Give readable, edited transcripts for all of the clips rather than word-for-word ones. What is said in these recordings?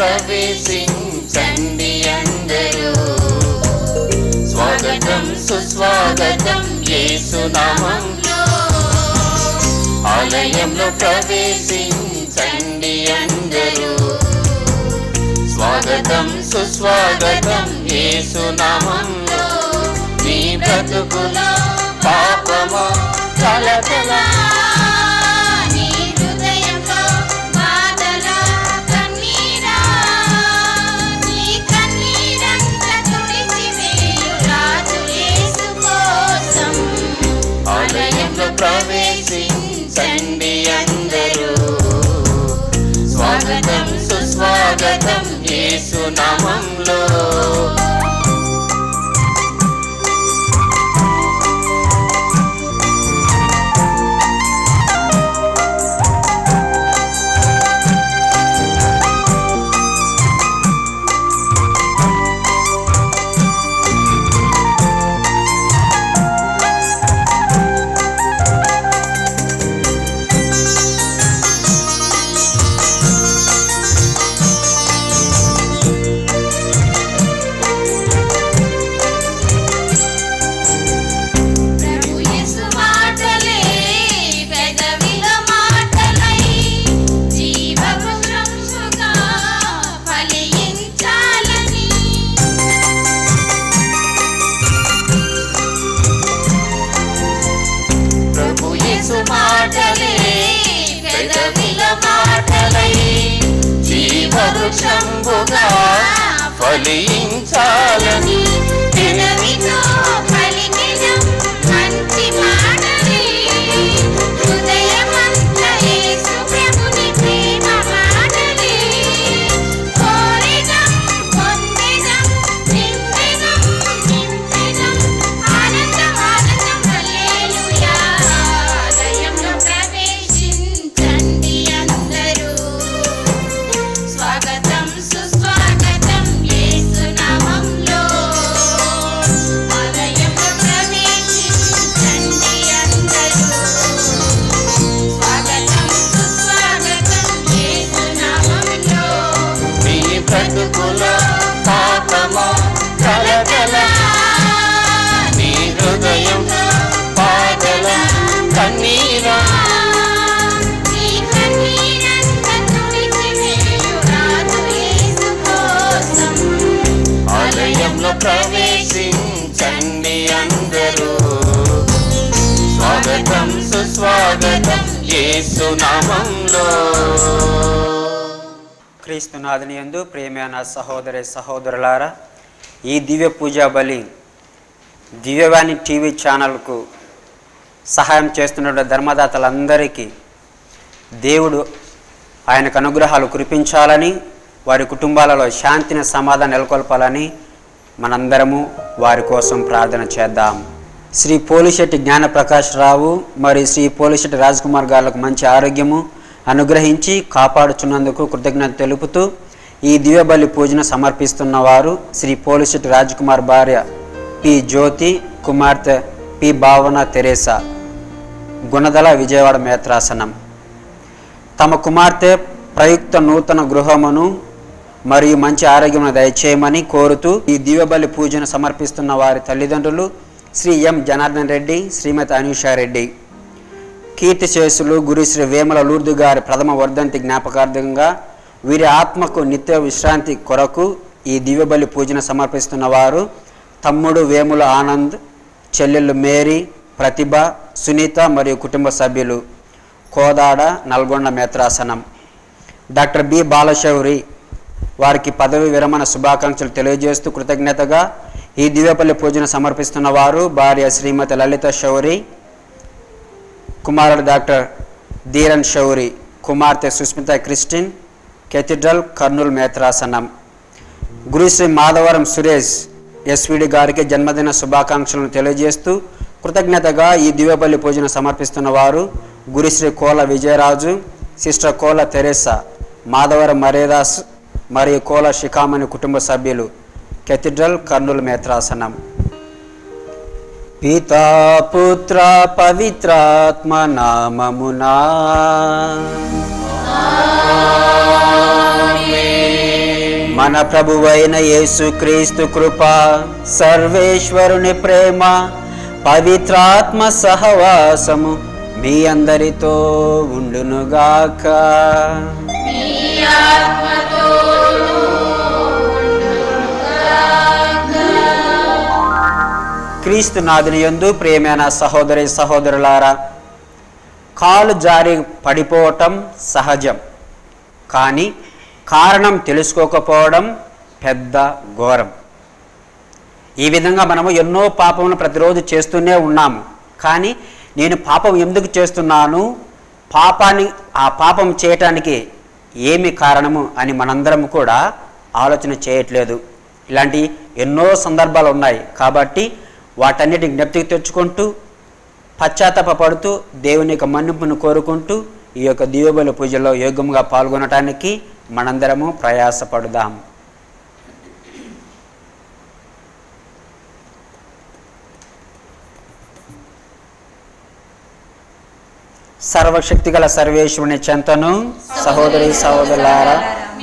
ప్రవేశించండి అందరూ. స్వాగతం సుస్వాగతం యేసు నామములో. ఆలయంలో ప్రవేశించండి అందరూ. స్వాగతం సుస్వాగతం యేసు నామములో. నీ బ్రతుకులో పాపము కలకల, నీ హృదయంలో బాధల కన్నీరా, నీ కన్నీరంతా తుడిచివేయు రాజు యేసు కోసం. ఆలయంలో ప్రవేశించండి అందరూ. స్వాగతం సుస్వాగతం యేసు నామములో. జీవవృక్షంబుగా ఫలించాలని పెదవితో పలికిన మంచి మాటలే. హృదయమంతా యేసు ప్రభుని ప్రేమ మాటలే. కోరెదం పొందెదం నింపెదం నింపెదం ఆనందం ఆనందం హల్లెలూయా. ఆలయంలో ప్రవేశించండి అందరూ. స్వాగతం సుస్వాగతం యేసు నామములో. ఆలయంలో ప్రవేశించండి అందరూ. స్వాగతం సుస్వాగతం యేసు నామములో. నీ బ్రతుకులో పాపము కలకల, నీ హృదయంలో బాధల కన్నీరా, నీ కన్నీరంతా తుడిచివేయు రాజు యేసు కోసం. ఆలయంలో ప్రవేశించండి అందరూ. స్వాగతం సుస్వాగతం యేసు నామములో. క్రీస్తునాథుని యందు ప్రియమైన సహోదరి సహోదరులారా, ఈ దివ్య పూజా బలి దివ్యవాణి టీవీ ఛానల్కు సహాయం చేస్తున్న ధర్మదాతలందరికీ దేవుడు ఆయనకు అనుగ్రహాలు కురిపించాలని, వారి కుటుంబాలలో శాంతిని సమాధానం నెలకొల్పాలని మనందరము వారి కోసం ప్రార్థన చేద్దాం. శ్రీ పోలిశెట్టి జ్ఞానప్రకాష్ రావు మరియు శ్రీ పోలిశెట్టి రాజ్కుమార్ గారులకు మంచి ఆరోగ్యము అనుగ్రహించి కాపాడుచున్నందుకు కృతజ్ఞత తెలుపుతూ ఈ దివ్యబలి పూజను సమర్పిస్తున్న వారు శ్రీ పోలిశెట్టి రాజ్కుమార్ భార్య పి జ్యోతి, కుమార్తె పి భావన తెరేసా, గుణదల, విజయవాడ మేత్రాసనం. తమ కుమార్తె ప్రయుక్త నూతన గృహమును మరియు మంచి ఆరోగ్యమును దయచేయమని కోరుతూ ఈ దివ్యబలి పూజను సమర్పిస్తున్న వారి తల్లిదండ్రులు శ్రీ ఎం జనార్దన్ రెడ్డి, శ్రీమతి అనూషారెడ్డి. కీర్తిశేషులు గురు శ్రీ వేముల లూర్దు గారి ప్రథమ వర్ధంతి జ్ఞాపకార్థంగా వీరి ఆత్మకు నిత్య విశ్రాంతి కొరకు ఈ దివ్యబలి పూజను సమర్పిస్తున్న వారు తమ్ముడు వేముల ఆనంద్, చెల్లెళ్ళు మేరీ, ప్రతిభ, సునీత మరియు కుటుంబ సభ్యులు, కోదాడ, నల్గొండ మేత్రాసనం. డాక్టర్ బి బాలశౌరి వారికి పదవి విరమణ శుభాకాంక్షలు తెలియజేస్తూ కృతజ్ఞతగా ఈ దివ్యబలి పూజను సమర్పిస్తున్న వారు భార్య శ్రీమతి లలిత శౌరి, కుమారుడు డాక్టర్ ధీరన్ శౌరి, కుమార్తె సుస్మిత క్రిస్టిన్, కేథీడ్రల్, కర్నూలు మేత్రాసనం. గురుశ్రీ మాధవరం సురేష్ ఎస్విడి గారికి జన్మదిన శుభాకాంక్షలను తెలియజేస్తూ కృతజ్ఞతగా ఈ దివ్యబలి పూజను సమర్పిస్తున్న వారు గురుశ్రీ కోల విజయరాజు, సిస్టర్ కోల తెరేసా, మాధవరం మరేదాస్ మరియు కోల శిఖామణి కుటుంబ సభ్యులు, కేథీడ్రల్, కర్నూలు మేత్రాసనం. పితా పుత్ర పవిత్రాత్మ నామమునా. ఆమేన్. మన ప్రభువైన యేసుక్రీస్తు కృప, సర్వేశ్వరుని ప్రేమ, పవిత్రాత్మ సహవాసము మీ అందరితో ఉండునుగాక. క్రీస్తు నాథుని యందు ప్రియమైన సహోదరి సహోదరులారా, కాలు జారి పడిపోవటం సహజం, కానీ కారణం తెలుసుకోకపోవడం పెద్ద ఘోరం. ఈ విధంగా మనము ఎన్నో పాపములు ప్రతిరోజు చేస్తూనే ఉన్నాము. కానీ నేను పాపం ఎందుకు చేస్తున్నాను, ఆ పాపం చేయటానికి ఏమి కారణము అని మనందరం కూడా ఆలోచన చేయట్లేదు. ఇలాంటి ఎన్నో సందర్భాలు ఉన్నాయి. కాబట్టి వాటన్నిటిని జ్ఞప్తికి తెచ్చుకుంటూ, పశ్చాత్తాపడుతూ, దేవుని యొక్క మన్నింపును కోరుకుంటూ ఈ యొక్క దివ్యబలి పూజలో యోగ్యంగా పాల్గొనటానికి మనందరము ప్రయాసపడుదాం. సర్వశక్తిగల సర్వేశ్వరుని చెంతను, సహోదరి సహోదరులారా,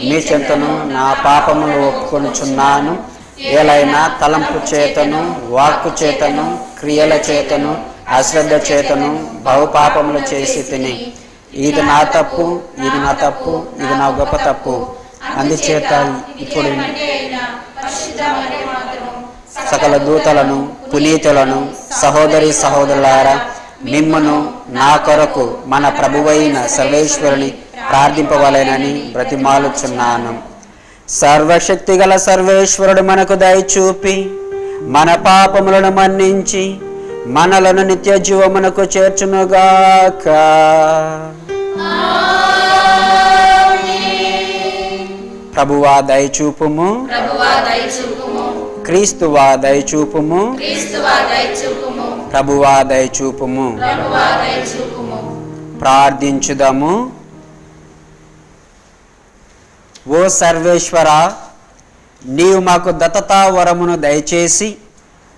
మీ చెంతను నా పాపములు ఒప్పుకొనుచున్నాను. ఏలైనా తలంపు చేతను, వాక్కు చేతను, క్రియల చేతను, అశ్రద్ధ చేతను బహుపాపములు చేసి తిని. ఇది నా తప్పు, ఇది నా తప్పు, ఇది నా గొప్ప తప్పు. అందుచేత ఇప్పుడు సకల దూతలను, పునీతులను, సహోదరి సహోదరులారా, మిమ్మును నా కొరకు మన ప్రభువైన సర్వేశ్వరుని ప్రార్థింపవలెనని బ్రతిమాలుచున్నాను. సర్వశక్తిగల సర్వేశ్వరుడు మనకు దయచూపి మన పాపములను మన్నించి మనలను నిత్య జీవమునకు చేర్చునుగాక. ప్రభువా దయచూపుము, క్రీస్తువా దయచూపుము, ప్రభువా దయచూపుము. ప్రార్థించుదాము. ఓ సర్వేశ్వర, నీవు మాకు దత్తతా వరమును దయచేసి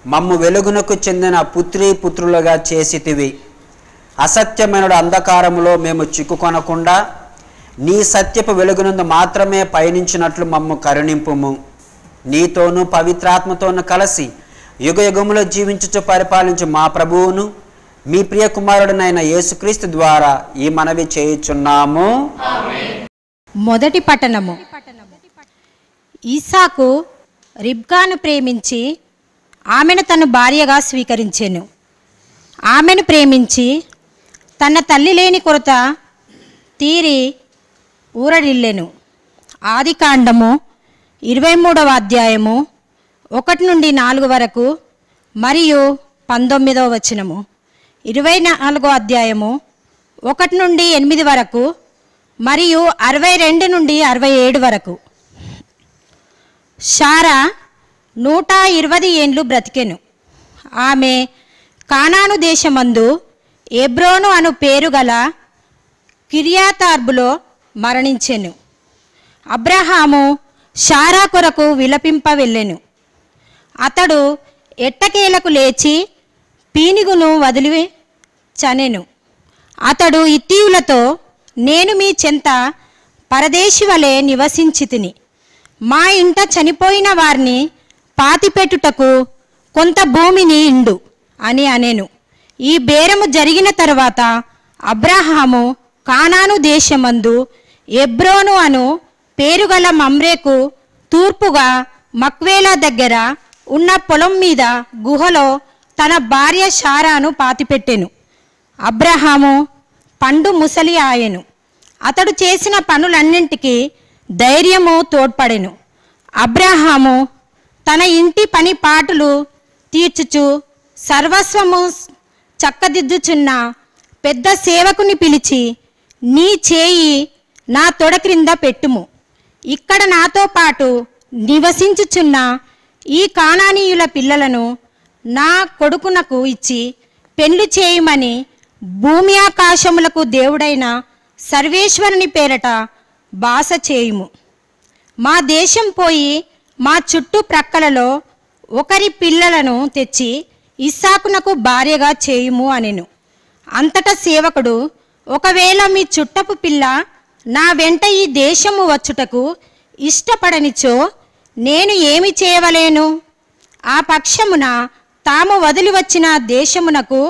మమ్ము వెలుగునకు చెందిన పుత్రీ పుత్రులుగా చేసితివి. అసత్యమైన అంధకారములో మేము చిక్కుకొనకుండా నీ సత్యపు వెలుగునందు మాత్రమే పయనించినట్లు మమ్ము కరుణింపుము. నీతోనూ పవిత్రాత్మతోనూ కలిసి యుగయుగములో జీవించుచు పరిపాలించు మా ప్రభువును, మీ ప్రియ కుమారుడునైన యేసుక్రీస్తు ద్వారా ఈ మనవి చేయుచున్నాము. మొదటి పట్టణము. ఈసాకు రిబ్కాను ప్రేమించి ఆమెను తన భార్యగా స్వీకరించెను. ఆమెను ప్రేమించి తన తల్లి లేని కొరత తీరి ఊరడిల్లెను. ఆదికాండము 23వ అధ్యాయము 1 నుండి 4 వరకు మరియు 19వ వచనము, 24వ అధ్యాయము 1 నుండి 8 వరకు మరియు 62 నుండి 67 వరకు. శారా 120 ఏండ్లు బ్రతికెను. ఆమె కానాను దేశమందు ఎబ్రోను అను పేరు గల కిర్యాతార్బులో మరణించెను. అబ్రహాము శారా కొరకు విలపింప వెళ్ళెను. అతడు ఎట్టకేలకు లేచి పీనుగును వదిలి చనెను. అతడు ఇత్తీయులతో, నేను మీ చెంత పరదేశి వలె నివసించి తిని, మా ఇంట చనిపోయిన వారిని పాతిపెట్టుటకు కొంత భూమిని ఇండు అని అనెను. ఈ బేరము జరిగిన తరువాత అబ్రహాము కానాను దేశమందు ఎబ్రోను అను పేరుగల మమ్రేకు తూర్పుగా మక్వేలా దగ్గర ఉన్న పొలం మీద గుహలో తన భార్య శారాను పాతిపెట్టెను. అబ్రహాము పండు ముసలి ఆయెను. అతడు చేసిన పనులన్నింటికీ ధైర్యము తోడ్పడెను. అబ్రహాము తన ఇంటి పని పాటులు తీర్చుచు సర్వస్వము చక్కదిద్దుచున్న పెద్ద సేవకుని పిలిచి, నీ చేయి నా తొడ క్రింద పెట్టుము. ఇక్కడ నాతో పాటు నివసించుచున్న ఈ కానానీయుల పిల్లలను నా కొడుకునకు ఇచ్చి పెళ్లి చేయమని భూమి ఆకాశములకు దేవుడైన సర్వేశ్వరుని పేరట బాస చేయుము. మా దేశం పోయి మా చుట్టూ ప్రక్కలలో ఒకరి పిల్లలను తెచ్చి ఇస్సాకునకు భార్యగా చేయుము అనెను. అంతటా సేవకుడు, ఒకవేళ మీ చుట్టపు పిల్ల నా వెంట ఈ దేశము వచ్చుటకు ఇష్టపడనిచో నేను ఏమి చేయవలేను? ఆ పక్షమున తాము వదిలి వచ్చిన దేశమునకు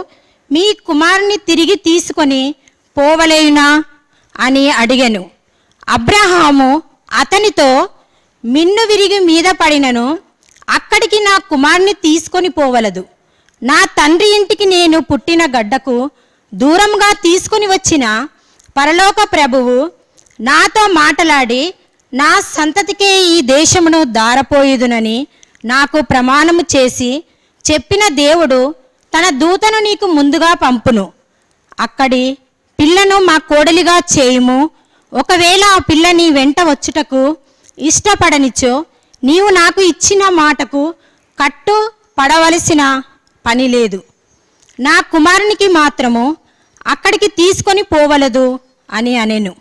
మీ కుమారుని తిరిగి తీసుకొని పోవలేయునా అని అడిగెను. అబ్రహాము అతనితో, మిన్ను విరిగి మీద పడినను అక్కడికి నా కుమారుని తీసుకొని పోవలదు. నా తండ్రి ఇంటికి నేను పుట్టిన గడ్డకు దూరంగా తీసుకుని వచ్చిన పరలోక ప్రభువు నాతో మాటలాడి నా సంతతికే ఈ దేశమును దారపోయుదునని నాకు ప్రమాణము చేసి చెప్పిన దేవుడు తన దూతను నీకు ముందుగా పంపును. అక్కడి పిల్లను మా కోడలిగా చేయుము. ఒకవేళ ఆ పిల్ల నీ వెంట వచ్చుటకు ఇష్టపడనిచో నీవు నాకు ఇచ్చిన మాటకు కట్టు పడవలసిన పని లేదు. నా కుమారునికి మాత్రము అక్కడికి తీసుకొని పోవలదు అని అనెను.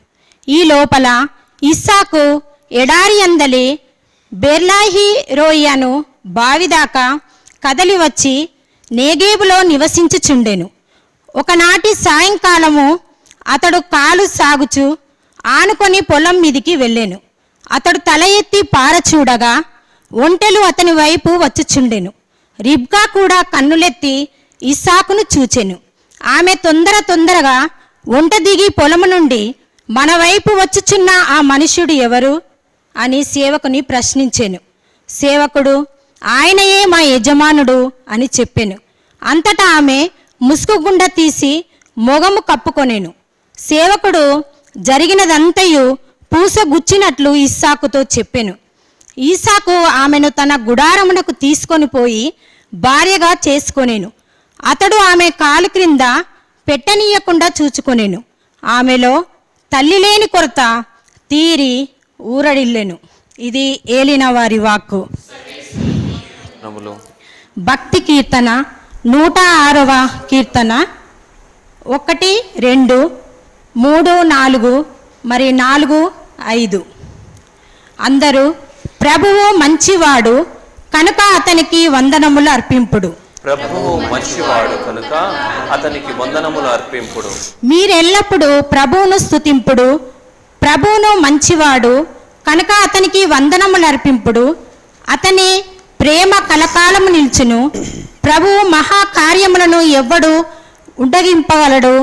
ఈ లోపల ఇస్సాకు ఎడారి అందలి బెర్లాహి రోయను బావిదాకా కదలి వచ్చి నేగేబులో నివసించుచుండెను. ఒకనాటి సాయంకాలము అతడు కాలు సాగుచు ఆనుకొని పొలం మీదికి వెళ్ళెను. అతడు తల ఎత్తి పారచూడగా ఒంటెలు అతని వైపు వచ్చుచుండెను. రిబ్కా కూడా కన్నులెత్తి ఇస్సాకును చూచెను. ఆమె తొందరగా ఒంట దిగి పొలము నుండి, మన వైపు వచ్చుచున్న ఆ మనుష్యుడు ఎవరు అని సేవకుని ప్రశ్నించెను. సేవకుడు, ఆయనయే మా యజమానుడు అని చెప్పెను. అంతటా ఆమె ముసుగుగుండ తీసి మొగము కప్పుకొనెను. సేవకుడు జరిగినదంతయు పూసగుచ్చినట్లు ఇస్సాకుతో చెప్పెను. ఇస్సాకు ఆమెను తన గుడారమునకు తీసుకొని పోయి భార్యగా చేసుకొనెను. అతడు ఆమె కాలు క్రింద పెట్టనీయకుండా చూచుకొనెను. ఆమెలో తల్లి లేని కొరత తీరి ఊరడిల్లెను. ఇది ఏలిన వారి వాక్కు. భక్తి కీర్తన 106వ కీర్తన 1, 2, 3, 4 మరి 4, 5. అందరూ ప్రభువు మంచివాడు కనుక అతనికి వందనములు అర్పింపుడు. ప్రభువు మంచివాడు కనుక అతనికి వందనములు అర్పింపుడు. మీరెల్లప్పుడూ ప్రభువును స్తుతింపుడు. ప్రభువును మంచివాడు కనుక అతనికి వందనములు అర్పింపుడు. అతని ప్రేమ కలకాలము నిల్చును. ప్రభువు మహాకార్యములను ఎవ్వడు ఉడ్డగింపగలడు?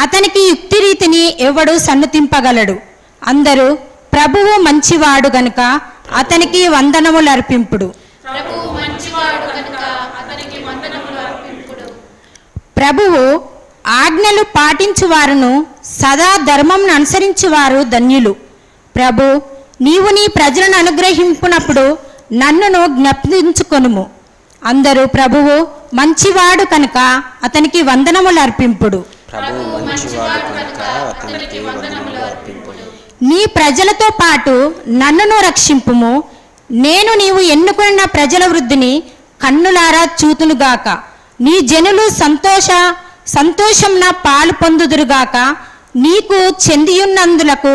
అతనికి యుక్తి రీతిని ఎవడు సన్నుతింపగలడు? అందరూ ప్రభువు మంచివాడు గనుక అతనికి వందనములు అర్పింపుడు. ప్రభువు ఆజ్ఞలు పాటించువారును సదా ధర్మంను అనుసరించువారు ధన్యులు. ప్రభు, నీవు నీ ప్రజలను అనుగ్రహింపునప్పుడు నన్నును జ్ఞప్తించుకొనుము. అందరూ ప్రభువు మంచివాడు కనుక అతనికి వందనములు అర్పింపుడు. నీ ప్రజలతో పాటు నన్నును రక్షింపుము. నేను నీవు ఎన్నుకున్న ప్రజల వృద్ధిని కన్నులారా చూతునుగాక. నీ జనులు సంతోషంన పాలు పొందుదురుగాక. నీకు చెందియున్నందులకు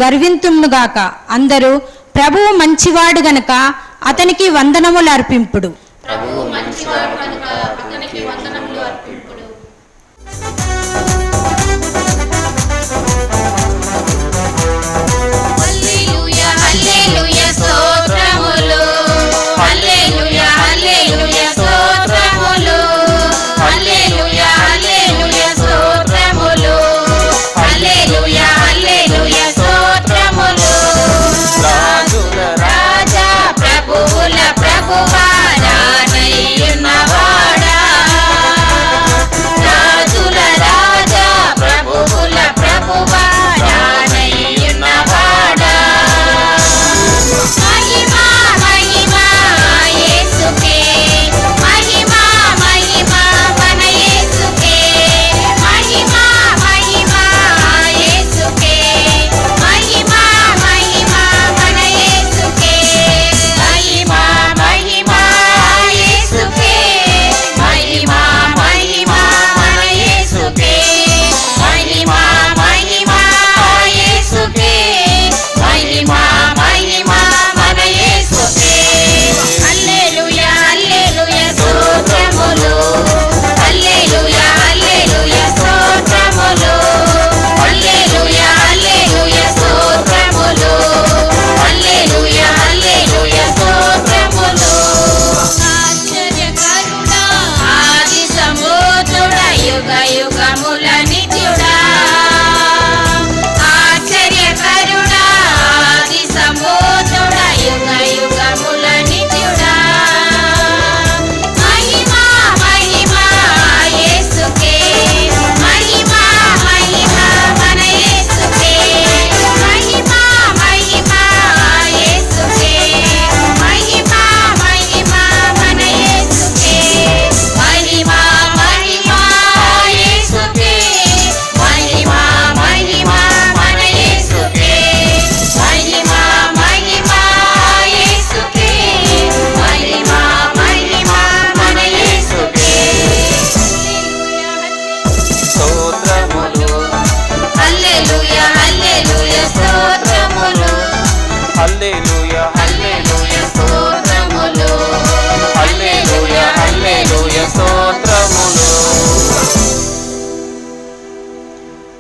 గర్వింతుముగాక. అందరూ ప్రభువు మంచివాడు గనుక అతనికి వందనములు అర్పింపుడు. ప్రభువుల ప్రభువా రానయ్యున్నవాడా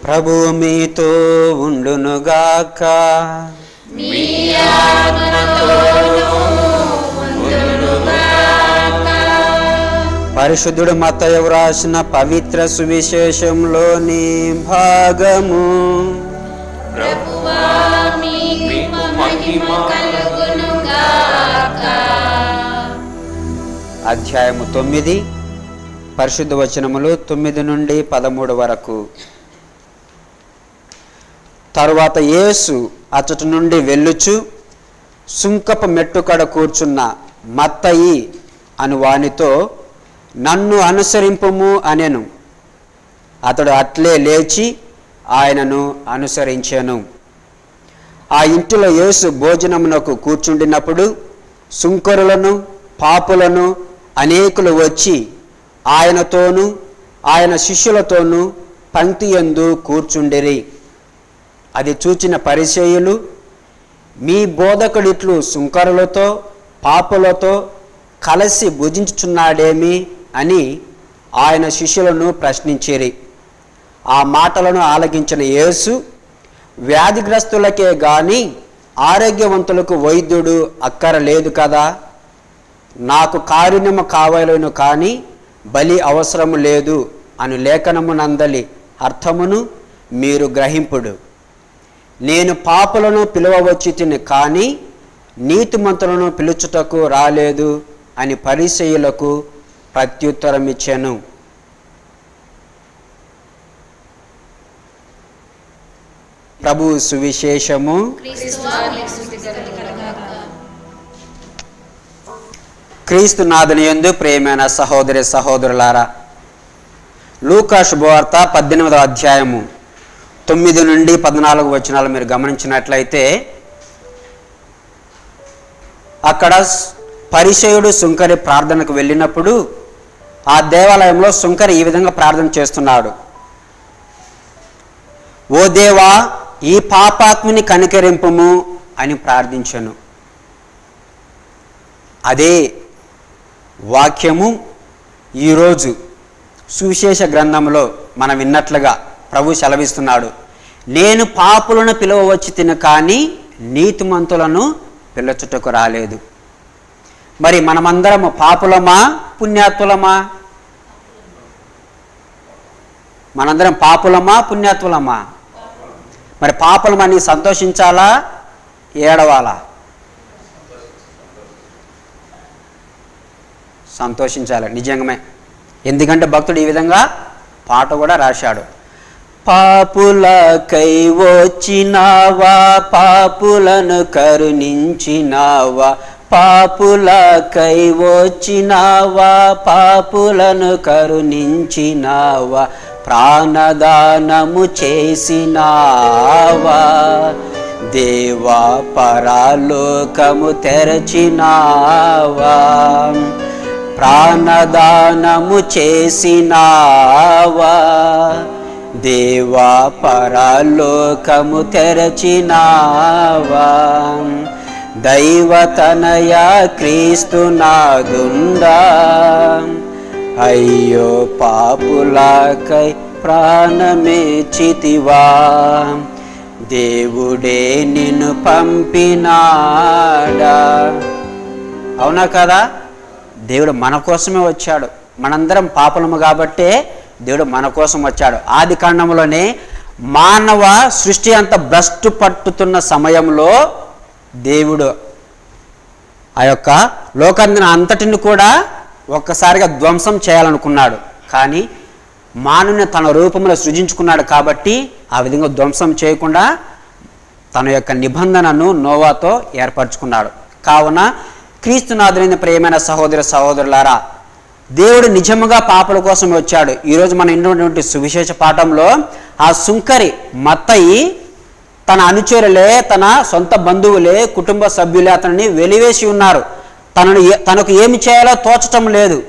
ప్రభువు మీతో ఉండునుగాక. పరిశుద్ధుడు మత్తయి వ్రాసిన పవిత్ర సువిశేషంలోని భాగము. అధ్యాయము 9, పరిశుద్ధ వచనములు 9 నుండి 13 వరకు. తరువాత యేసు అచ్చటి నుండి వెళ్ళుచు సుంకపు మెట్టుకడ కూర్చున్న మత్తయి అను వానితో, నన్ను అనుసరింపుము అనెను. అతడు అట్లే లేచి ఆయనను అనుసరించెను. ఆ ఇంటిలో యేసు భోజనమునకు కూర్చుండినప్పుడు సుంకరులను పాపులను అనేకులు వచ్చి ఆయనతోనూ ఆయన శిష్యులతోనూ పంక్తి యందు కూర్చుండిరి. అది చూచిన పరిసయ్యులు, మీ బోధకుడిట్లు సుంకరులతో పాపులతో కలిసి భుజించుచున్నాడేమి అని ఆయన శిష్యులను ప్రశ్నించిరి. ఆ మాటలను ఆలకించిన యేసు, వ్యాధిగ్రస్తులకే గాని ఆరోగ్యవంతులకు వైద్యుడు అక్కరలేదు కదా, నాకు కారుణ్యము కావాలను కానీ బలి అవసరము లేదు అను లేఖనమునందలి అర్థమును మీరు గ్రహింపుడు. నేను పాపులను పిలువవచ్చి తిని కానీ నీతిమంతులను పిలుచుటకు రాలేదు అని పరిసయ్యులకు ప్రత్యుత్తరం ఇచ్చెను. ప్రభువు సువిశేషము. క్రీస్తు నాథుని యందు ప్రియమైన సహోదరి సహోదరులారా, లూకా శుభవార్త 18వ అధ్యాయము 9 నుండి 14 వచనాలు మీరు గమనించినట్లయితే, అక్కడ పరిసయ్యుడు సుంకరి ప్రార్థనకు వెళ్ళినప్పుడు ఆ దేవాలయంలో సుంకరి ఈ విధంగా ప్రార్థన చేస్తున్నాడు. ఓ దేవా, ఈ పాపాత్ముని కనికరింపుము అని ప్రార్థించెను. అదే వాక్యము ఈరోజు సువిశేష గ్రంథంలో మనం విన్నట్లుగా ప్రభు సెలవిస్తున్నాడు. నేను పాపులను పిలువవచ్చి తిన కానీ నీతిమంతులను పిలుచుటకు రాలేదు. మరి మనమందరము పాపులమా పుణ్యాత్ములమా? మనందరం పాపులమా పుణ్యాత్ములమా? మరి పాపులమని సంతోషించాలా ఏడవాలా? సంతోషించాలి నిజంగానే. ఎందుకంటే భక్తుడు ఈ విధంగా పాట కూడా రాశాడు. పాపులకై వచ్చినావా, పాపులను కరుణించినావా, పాపులకై వచ్చినావా, పాపులను కరుణించినావా, ప్రాణదానము చేసినావా, దేవా పరలోకము తెరచినావా, ప్రాణదానము చేసినావా, దేవా పరలోకము తెరచినావా, దైవతనయ క్రీస్తునాదుండా, అయ్యో పాపులకై ప్రాణమేచితివా, దేవుడే నిన్ను పంపినాడా. అవునా కదా? దేవుడు మన కోసమే వచ్చాడు. మనందరం పాపులము కాబట్టే దేవుడు మన కోసం వచ్చాడు. ఆది కాండంలోనే మానవ సృష్టి అంతా భ్రష్టు పట్టుతున్న సమయంలో దేవుడు ఆ యొక్క లోకాన్ని అంతటిని కూడా ఒక్కసారిగా ధ్వంసం చేయాలనుకున్నాడు. కానీ మానవుని తన రూపంలో సృజించుకున్నాడు కాబట్టి ఆ విధంగా ధ్వంసం చేయకుండా తన యొక్క నిబంధనను నోవాతో ఏర్పరచుకున్నాడు. కావున క్రీస్తునాథుని ప్రియమైన సహోదర సహోదరులారా, దేవుడు నిజముగా పాపల కోసం వచ్చాడు. ఈరోజు మనం విన్నటువంటి సువిశేష పాఠంలో ఆ సుంకరి మత్తయి తన అనుచరులే, తన సొంత బంధువులే, కుటుంబ సభ్యులే అతనిని వెలివేసి ఉన్నారు. తనకు ఏమి చేయాలో తోచటం లేదు.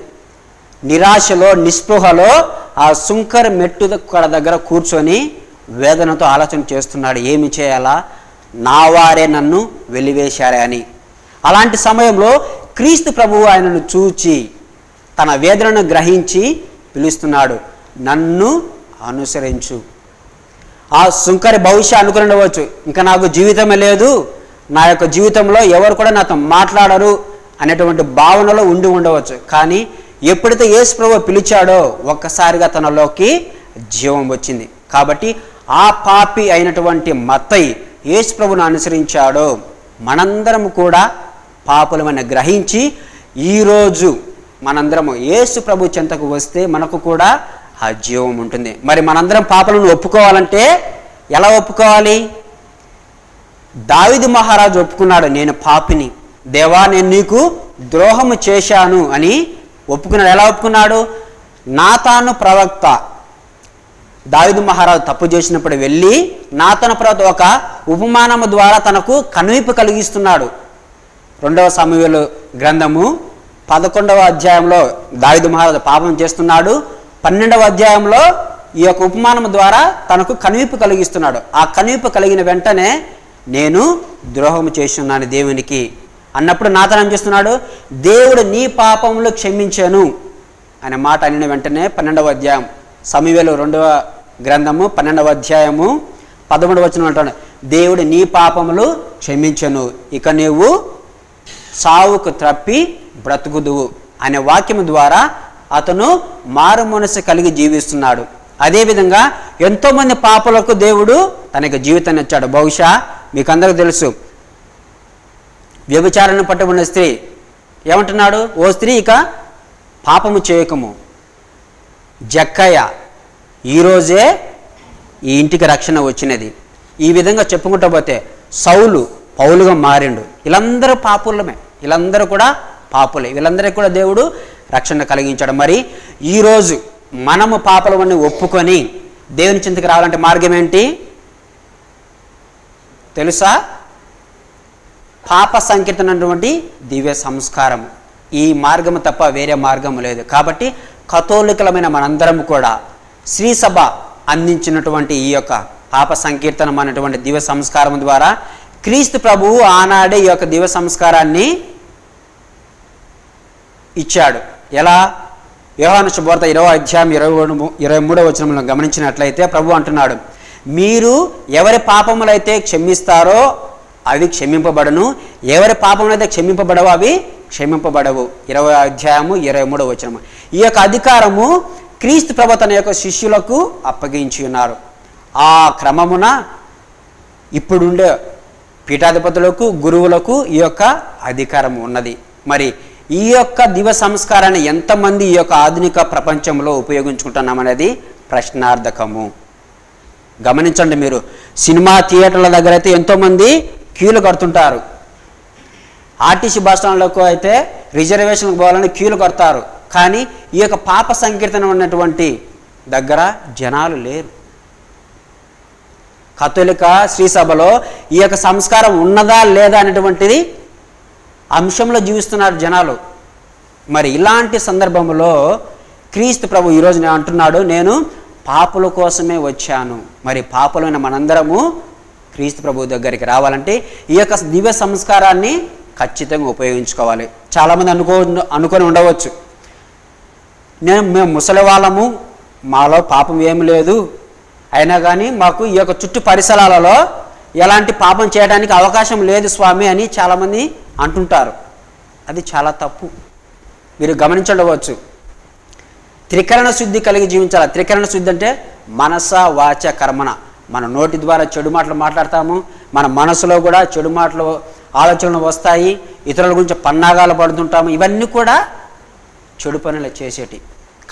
నిరాశలో నిస్పృహలో ఆ సుంకరి మెట్టు దగ్గర కూర్చొని వేదనతో ఆలోచన చేస్తున్నాడు. ఏమి చేయాలా, నా వారే నన్ను వెలివేశారే అని. అలాంటి సమయంలో క్రీస్తు ప్రభువు ఆయనను చూచి తన వేదనను గ్రహించి పిలుస్తున్నాడు, నన్ను అనుసరించు. ఆ సుంకరి భవిష్య అనుకుని ఉండవచ్చు, ఇంకా నాకు జీవితమే లేదు, నా యొక్క జీవితంలో ఎవరు కూడా నాతో మాట్లాడరు అనేటువంటి భావనలో ఉండి ఉండవచ్చు. కానీ ఎప్పుడైతే యేసు ప్రభువు పిలిచాడో ఒక్కసారిగా తనలోకి జీవం వచ్చింది. కాబట్టి ఆ పాపి అయినటువంటి మత్తయి యేసు ప్రభువును అనుసరించాడో మనందరం కూడా పాపులమని గ్రహించి ఈరోజు మనందరము యేసు ప్రభు చెంతకు వస్తే మనకు కూడా ఆ జీవం ఉంటుంది. మరి మనందరం పాపలను ఒప్పుకోవాలంటే ఎలా ఒప్పుకోవాలి? దావీదు మహారాజు ఒప్పుకున్నాడు, నేను పాపిని, దేవా నేను నీకు ద్రోహము చేశాను అని ఒప్పుకున్నాడు. ఎలా ఒప్పుకున్నాడు? నాతాను ప్రవక్త దావీదు మహారాజు తప్పు చేసినప్పుడు వెళ్ళి నాతాను ప్రవక్త ఒక ఉపమానము ద్వారా తనకు కనువిప్పు కలిగిస్తున్నాడు. 2వ సమూయేలు గ్రంథము 11వ అధ్యాయంలో దావీదు మహారాజు పాపం చేస్తున్నాడు. 12వ అధ్యాయంలో ఈ యొక్క ఉపమానం ద్వారా తనకు కనువిప్పు కలిగిస్తున్నాడు. ఆ కనువిప్పు కలిగిన వెంటనే నేను ద్రోహము చేస్తున్నాను దేవునికి అన్నప్పుడు నాతాను ఏం చేస్తున్నాడు? దేవుడు నీ పాపములు క్షమించాను అనే మాట అనిన వెంటనే 12వ అధ్యాయం సమూయేలు 2వ గ్రంథము 12వ అధ్యాయము 13వ వచనం అంటాడు, దేవుడు నీ పాపములు క్షమించను, ఇక నీవు సావుకు త్రప్పి బ్రతుకుదువు అనే వాక్యం ద్వారా అతను మారు మనసు కలిగి జీవిస్తున్నాడు. అదేవిధంగా ఎంతోమంది పాపలకు దేవుడు తనకు జీవితాన్ని ఇచ్చాడు. బహుశా మీకు అందరికీ తెలుసు, వ్యభిచారాన్ని పట్టుకున్న స్త్రీ ఏమంటున్నాడు? ఓ స్త్రీ ఇక పాపము చేయకము. జక్కయ్య ఈరోజే ఈ ఇంటికి రక్షణ వచ్చినది. ఈ విధంగా చెప్పుకుంటూ పోతే సౌలు పౌలుగా మారిండు. వీళ్ళందరూ పాపులమే, వీళ్ళందరూ కూడా పాపులే, వీళ్ళందరికీ కూడా దేవుడు రక్షణ కలిగించాడు. మరి ఈరోజు మనము పాపలవన్నీ ఒప్పుకొని దేవుని చింతకు రావాలంటే మార్గం ఏంటి తెలుసా? పాప సంకీర్తన అన్నటువంటి దివ్య సంస్కారం. ఈ మార్గము తప్ప వేరే మార్గం లేదు. కాబట్టి కథోలికలమైన మనందరం కూడా శ్రీసభ అందించినటువంటి ఈ యొక్క పాప సంకీర్తనం అనేటువంటి దివ్య సంస్కారం ద్వారా క్రీస్తు ప్రభువు ఆనాడే ఈ యొక్క దివ్య సంస్కారాన్ని ఇచ్చాడు. ఎలా? యోహాను శుభవార్త 20వ అధ్యాయం 23వ వచనంలో గమనించినట్లయితే ప్రభు అంటున్నాడు, మీరు ఎవరి పాపములైతే క్షమిస్తారో అవి క్షమింపబడను, ఎవరి పాపములైతే క్షమింపబడవో అవి క్షమింపబడవు. 20వ అధ్యాయము 23వ వచనము. ఈ యొక్క అధికారము క్రీస్తు ప్రభు తన యొక్క శిష్యులకు అప్పగించి ఉన్నారు. ఆ క్రమమున ఇప్పుడుండే పీఠాధిపతులకు గురువులకు ఈ యొక్క అధికారం ఉన్నది. మరి ఈ యొక్క దివ్య సంస్కారాన్ని ఎంతమంది ఈ యొక్క ఆధునిక ప్రపంచంలో ఉపయోగించుకుంటున్నామనేది ప్రశ్నార్థకము. గమనించండి, మీరు సినిమా థియేటర్ల దగ్గర అయితే ఎంతోమంది క్యూలు కడుతుంటారు. ఆర్టీసీ బస్ స్టాండ్లకు అయితే రిజర్వేషన్కి పోవాలని క్యూలు కడతారు. కానీ ఈ యొక్క పాప సంకీర్తన ఉన్నటువంటి దగ్గర జనాలు లేరు. కథోలిక శ్రీసభలో ఈ యొక్క సంస్కారం ఉన్నదా లేదా అనేటువంటిది అంశంలో జీవిస్తున్నారు జనాలు. మరి ఇలాంటి సందర్భంలో క్రీస్తు ప్రభు ఈరోజు నేను అంటున్నాడు, నేను పాపుల కోసమే వచ్చాను. మరి పాపులైన మనందరము క్రీస్తు ప్రభు దగ్గరికి రావాలంటే ఈ యొక్క దివ్య సంస్కారాన్ని ఖచ్చితంగా ఉపయోగించుకోవాలి. చాలామంది అనుకొని ఉండవచ్చు, మేము ముసలి వాళ్ళము, మాలో పాపం ఏమి లేదు, అయినా కానీ మాకు ఈ యొక్క చుట్టూ పరిసరాలలో ఎలాంటి పాపం చేయడానికి అవకాశం లేదు స్వామి అని చాలామంది అంటుంటారు. అది చాలా తప్పు. మీరు గమనించవచ్చు, త్రికరణ శుద్ధి కలిగి జీవించాలి. త్రికరణ శుద్ధి అంటే మనస వాచ కర్మణ. మన నోటి ద్వారా చెడు మాటలు మాట్లాడతాము, మన మనసులో కూడా చెడు మాటలు ఆలోచనలు వస్తాయి, ఇతరుల గురించి పన్నాగాలు పడుతుంటాము. ఇవన్నీ కూడా చెడు పనులు చేసేటి.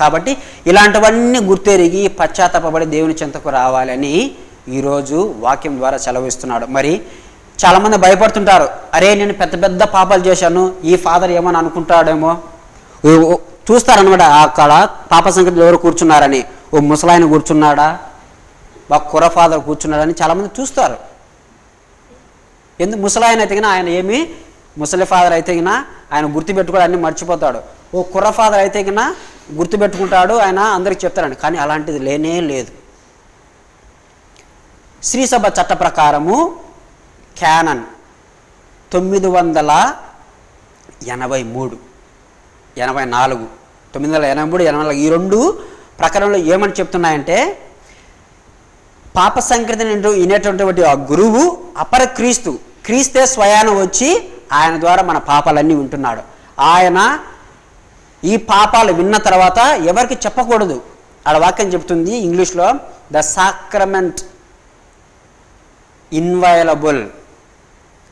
కాబట్టి ఇలాంటివన్నీ గుర్తెరిగి పశ్చాత్తాపడి దేవుని చెంతకు రావాలని ఈరోజు వాక్యం ద్వారా సెలవిస్తున్నాడు. మరి చాలామంది భయపడుతుంటారు, అరే నేను పెద్ద పెద్ద పాపాలు చేశాను, ఈ ఫాదర్ ఏమని అనుకుంటాడేమో. చూస్తారనమాట, అక్కడ పాప సంఖ్యలో ఎవరు కూర్చున్నారని, ఓ ముసలాయన కూర్చున్నాడా, ఒక కుర్ర ఫాదర్ కూర్చున్నాడని చాలామంది చూస్తారు. ఎందుకు? ముసలాయన అయితే ఆయన ఏమి ముసలి ఫాదర్ అయితే ఆయన గుర్తుపెట్టుకోవడం అన్నీ మర్చిపోతాడు. ఓ కుర్ర ఫాదర్ అయితే గుర్తుపెట్టుకుంటాడు, ఆయన అందరికి చెప్తారండి. కానీ అలాంటిది లేనే లేదు. శ్రీసభ చట్ట ప్రకారము క్యానన్ 983, 84, 983, 84 ఈ రెండు ప్రకరణలో ఏమని చెప్తున్నాయంటే, పాప సంకీర్తన వినేటటువంటి ఆ గురువు అపర క్రీస్తు, క్రీస్తే స్వయాన వచ్చి ఆయన ద్వారా మన పాపాలన్నీ వింటున్నాడు. ఆయన ఈ పాపాలు విన్న తర్వాత ఎవరికి చెప్పకూడదు. ఆడ వాక్యం చెప్తుంది ఇంగ్లీష్లో, the sacrament inviolable,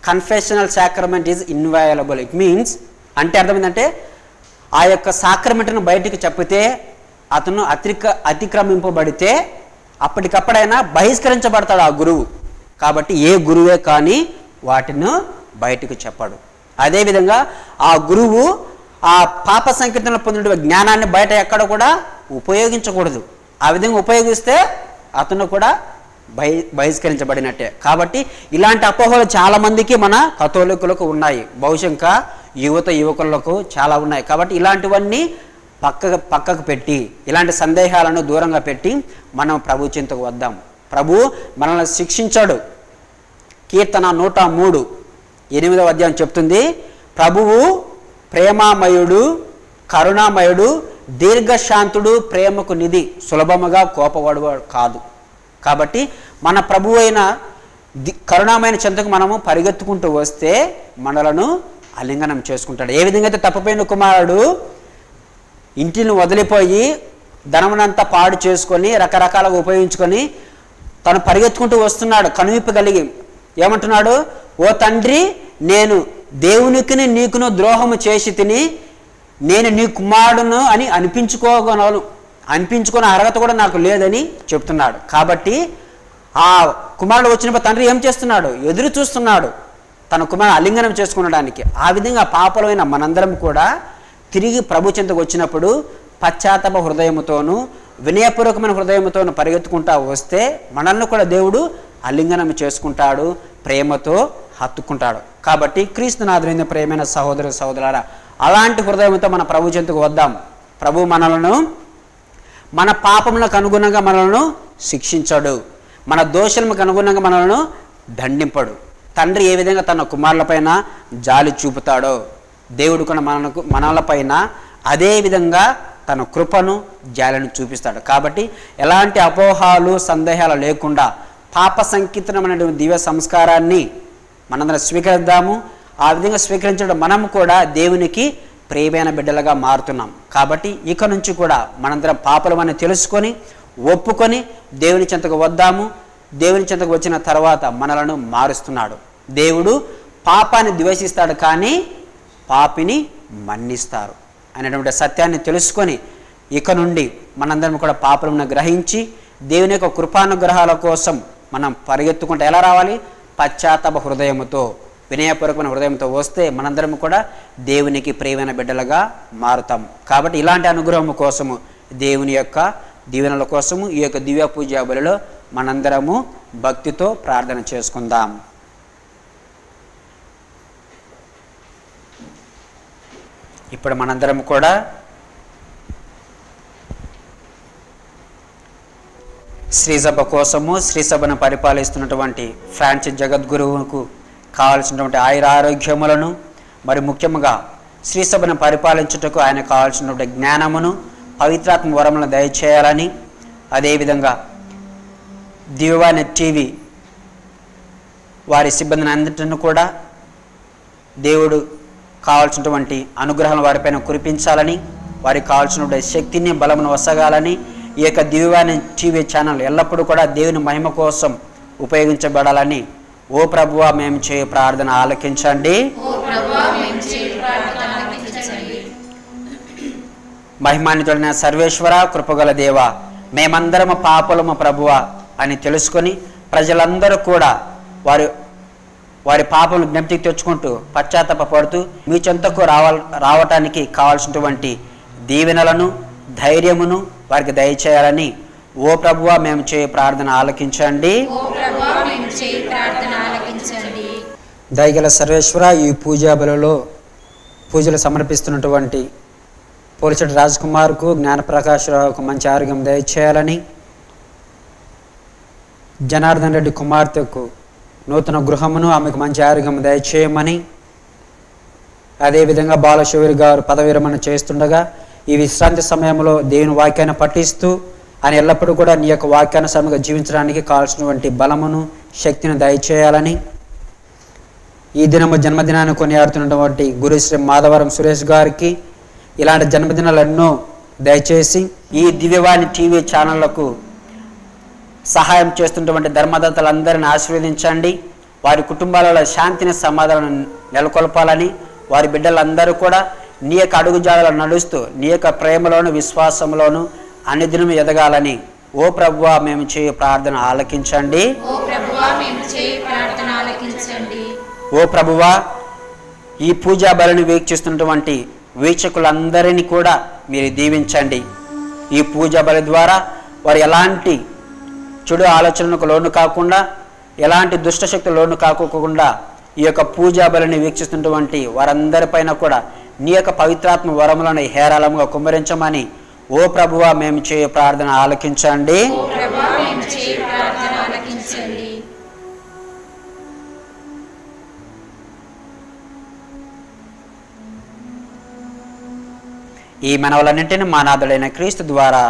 confessional sacrament is inviolable. It means అంటే అర్థం ఏంటంటే ఆ యొక్క సాక్రమెంట్ను బయటికి చెప్పితే అతను అతిక్రమింపబడితే అప్పటికప్పుడైనా బహిష్కరించబడతాడు ఆ గురువు. కాబట్టి ఏ గురువే కానీ వాటిని బయటకు చెప్పాడు. అదేవిధంగా ఆ గురువు ఆ పాప సంకీర్తనలో పొందిన జ్ఞానాన్ని బయట ఎక్కడ కూడా ఉపయోగించకూడదు. ఆ విధంగా ఉపయోగిస్తే అతను కూడా బహిష్కరించబడినట్టే. కాబట్టి ఇలాంటి అపోహలు చాలామందికి మన కథోలికులకు ఉన్నాయి, బహుశా యువకులకు చాలా ఉన్నాయి. కాబట్టి ఇలాంటివన్నీ పక్కకు పెట్టి, ఇలాంటి సందేహాలను దూరంగా పెట్టి మనం ప్రభు చింతకు వద్దాం. ప్రభు మనల్ని శిక్షించాడు. కీర్తన 103 8వ అధ్యాయం చెప్తుంది, ప్రభువు ప్రేమామయుడు, కరుణామయుడు, దీర్ఘశాంతుడు, ప్రేమకు నిధి, సులభముగా కోపపడవాడు కాదు. కాబట్టి మన ప్రభు అయిన కరుణామైన చెంతకు మనము పరిగెత్తుకుంటూ వస్తే మనలను ఆలింగనం చేసుకుంటాడు. ఏ విధంగా అయితే తప్పిపోయిన కుమారుడు ఇంటిని వదిలిపోయి ధనమునంతా పాడు చేసుకొని రకరకాలుగా ఉపయోగించుకొని తను పరిగెత్తుకుంటూ వస్తున్నాడు కనువిప్పు కలిగి. ఏమంటున్నాడు? ఓ తండ్రి, నేను దేవునికి నీకును ద్రోహము చేసి తిని నేను నీ కుమారుడును అని అనిపించుకునే అర్హత కూడా నాకు లేదని చెప్తున్నాడు. కాబట్టి ఆ కుమారుడు వచ్చినప్పుడు తండ్రి ఏం చేస్తున్నాడు? ఎదురు చూస్తున్నాడు తన కుమారుడు ఆలింగనం చేసుకునడానికి. ఆ విధంగా పాపలమైన మనందరం కూడా తిరిగి ప్రభు చెంతకు వచ్చినప్పుడు పశ్చాత్తాప హృదయముతోనూ వినయపూర్వకమైన హృదయంతోనూ పరిగెత్తుకుంటా వస్తే మనల్ని కూడా దేవుడు ఆలింగనం చేసుకుంటాడు, ప్రేమతో హత్తుకుంటాడు. కాబట్టి క్రీస్తునాథుని ప్రేమైన సహోదరు సహోదరులారా, అలాంటి హృదయంతో మన ప్రభు చెంతకు వద్దాం. ప్రభు మనలను మన పాపములకు అనుగుణంగా మనలను శిక్షించడు, మన దోషములకు అనుగుణంగా మనలను దండింపడు. తండ్రి ఏ విధంగా తన కుమారులపైన జాలి చూపుతాడో దేవుడు కూడా మనలపైన అదే విధంగా తన కృపను జాలిని చూపిస్తాడు. కాబట్టి ఎలాంటి అపోహాలు సందేహాలు లేకుండా పాప సంకీర్తనమైనటువంటి దివ్య సంస్కారాన్ని మనందరం స్వీకరిద్దాము. ఆ విధంగా స్వీకరించడం మనం కూడా దేవునికి ప్రియమైన బిడ్డలుగా మారుతున్నాం. కాబట్టి ఇక నుంచి కూడా మనందరం పాపలమని తెలుసుకొని ఒప్పుకొని దేవుని చెంతకు వద్దాము. దేవుని చెంతకు వచ్చిన తర్వాత మనలను మారుస్తున్నాడు. దేవుడు పాపాన్ని ద్వేషిస్తాడు కానీ పాపిని మన్నిస్తారు అనేటువంటి సత్యాన్ని తెలుసుకొని ఇక నుండి మనందరం కూడా పాపలను గ్రహించి దేవుని యొక్క కృపానుగ్రహాల కోసం మనం పరిగెత్తుకుంటూ ఎలా రావాలి? పశ్చాత్తాప హృదయముతో, వినయపూర్వకమైన హృదయంతో వస్తే మనందరం కూడా దేవునికి ప్రియమైన బిడ్డలుగా మారుతాం. కాబట్టి ఇలాంటి అనుగ్రహం కోసము, దేవుని యొక్క దీవెనల కోసము ఈ యొక్క దివ్య పూజా బలిలో మనందరము భక్తితో ప్రార్థన చేసుకుందాం. ఇప్పుడు మనందరం కూడా శ్రీసభ కోసము, శ్రీసభను పరిపాలిస్తున్నటువంటి ఫ్రాన్సిస్ జగద్గురువుకు కావాల్సినటువంటి ఆయురారోగ్యములను, మరి ముఖ్యంగా శ్రీసభను పరిపాలించుటకు ఆయన కావాల్సినటువంటి జ్ఞానమును, పవిత్రాత్మ వరములను దయచేయాలని, అదేవిధంగా దివ్యవాణి టీవీ వారి సిబ్బందిని అందరిని కూడా దేవుడు కావాల్సినటువంటి అనుగ్రహాలను వారిపైన కురిపించాలని, వారికి కావాల్సినటువంటి శక్తిని, బలమును వసగాలని, ఈ యొక్క దివ్యవాణి టీవీ ఛానల్ ఎల్లప్పుడూ కూడా దేవుని మహిమ కోసం ఉపయోగించబడాలని ఓ ప్రభువా మేము చేయ ప్రార్థన ఆలకించండి. మహిమాన్వితుడైన సర్వేశ్వర, కృపగల దేవ, మేమందరము పాపలము ప్రభువా అని తెలుసుకొని ప్రజలందరూ కూడా వారి పాపలను జ్ఞప్తికి తెచ్చుకుంటూ పశ్చాత్తాపడుతూ మీ చెంతకు రావటానికి కావాల్సినటువంటి దీవెనలను, ధైర్యమును వారికి దయచేయాలని ఓ ప్రభువా మేము చేయ ప్రార్థన ఆలకించండి. దయగల సర్వేశ్వర, ఈ పూజా బలిలో పూజలు సమర్పిస్తున్నటువంటి పోలిచెట్టి రాజ్కుమార్కు, జ్ఞానప్రకాశ్రావుకు మంచి ఆరోగ్యం దయచేయాలని, జనార్దన్ రెడ్డి కుమార్తెకు నూతన గృహమును, ఆమెకు మంచి ఆరోగ్యం దయచేయమని, అదేవిధంగా బాలశివరి గారు పదవి విరమణ చేస్తుండగా ఈ విశ్రాంతి సమయంలో దేవుని వాక్యాన్ని పఠిస్తూ ఆయన ఎల్లప్పుడూ కూడా నీ యొక్క వాక్యానుసారంగా జీవించడానికి కావాల్సినటువంటి బలమును శక్తిని దయచేయాలని ఈ దినము జన్మదినాన్ని కొనియాడుతున్నటువంటి గురుశ్రీ మాధవరం సురేష్ గారికి ఇలాంటి జన్మదినాలు ఎన్నో దయచేసి ఈ దివ్యవాణి టీవీ ఛానళ్లకు సహాయం చేస్తున్నటువంటి ధర్మదాతలందరిని ఆశీర్వదించండి. వారి కుటుంబాలలో శాంతిని సమాధానం నెలకొల్పాలని వారి బిడ్డలందరూ కూడా నీ యొక్క అడుగుజాడలో నడుస్తూ నీ యొక్క ప్రేమలోను విశ్వాసంలోను అనుదినం ఎదగాలని ఓ ప్రభువా మేము చేయు ప్రార్థన ఆలకించండి. ఓ ప్రభువా ఈ పూజా బలిని వీక్షిస్తున్నటువంటి వీక్షకులందరినీ కూడా మీరు దీవించండి. ఈ పూజా బలి ద్వారా వారు ఎలాంటి చెడు ఆలోచనలకు లోను కాకుండా ఎలాంటి దుష్టశక్తులు లోను కాకోకుండా ఈ యొక్క పూజా బలిని వీక్షిస్తున్నటువంటి వారందరిపైన కూడా నీ యొక్క పవిత్రాత్మ వరములను హేరాళంగా కుమ్మరించమని ఓ ప్రభువా మేము చేయు ప్రార్థన ఆలకించండి. ఈ మనవలన్నింటినీ మా నాథుడైన క్రీస్తు ద్వారా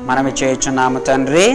మనమే చేయుచున్నాము తండ్రి.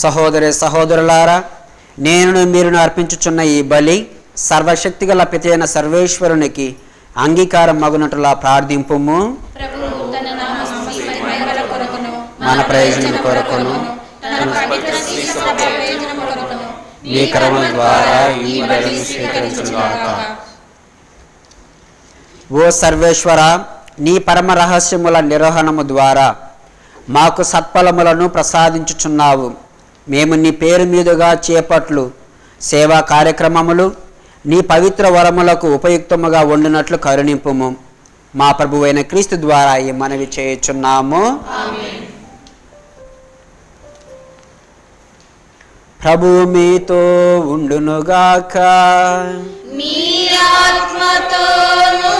సహోదరి సహోదరులారా, నేను మీరును అర్పించుచున్న ఈ బలి సర్వశక్తి గల పిత అయిన సర్వేశ్వరునికి అంగీకారం మగునట్లా ప్రార్థింపుము. మన ప్రయోజనం కొరకును మీ కరుణ ద్వారా ఈ బలిని స్వీకరించుగాక. ఓ సర్వేశ్వర, నీ పరమ రహస్యముల నిర్వహణము ద్వారా మాకు సత్ఫలములను ప్రసాదించుచున్నావు. మేము నీ పేరు మీదుగా చేపట్లు సేవా కార్యక్రమములు నీ పవిత్ర వరములకు ఉపయుక్తముగా ఉండినట్లు కరుణింపుము. మా ప్రభువైన క్రీస్తు ద్వారా ఈ మనవి చేయుచున్నాము. ప్రభువు మీతో ఉండునుగాక. మీ ఆత్మతోను